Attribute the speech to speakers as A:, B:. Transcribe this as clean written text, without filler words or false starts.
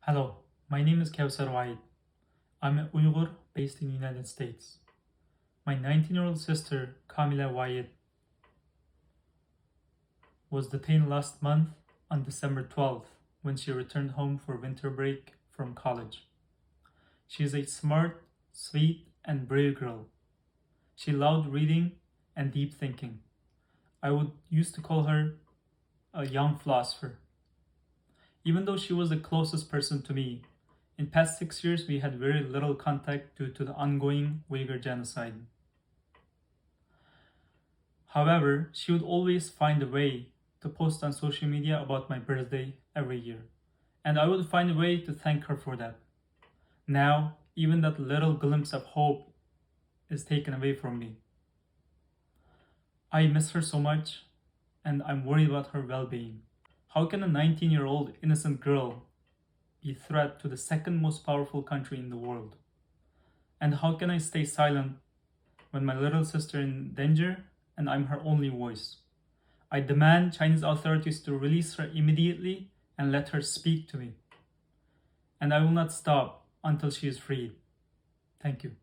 A: Hello, my name is Kawsar Waid. I'm an Uyghur based in the United States. My 19-year-old sister, Kamila Waid, was detained last month on December 12th when she returned home for winter break from college. She is a smart, sweet, and brave girl. She loved reading and deep thinking. I would used to call her a young philosopher. Even though she was the closest person to me, in past 6 years we had very little contact due to the ongoing Uyghur genocide. However, she would always find a way to post on social media about my birthday every year, and I would find a way to thank her for that. Now, even that little glimpse of hope is taken away from me. I miss her so much, and I'm worried about her well-being. How can a 19-year-old innocent girl be a threat to the second most powerful country in the world? And how can I stay silent when my little sister is in danger and I'm her only voice? I demand Chinese authorities to release her immediately and let her speak to me. And I will not stop until she is freed. Thank you.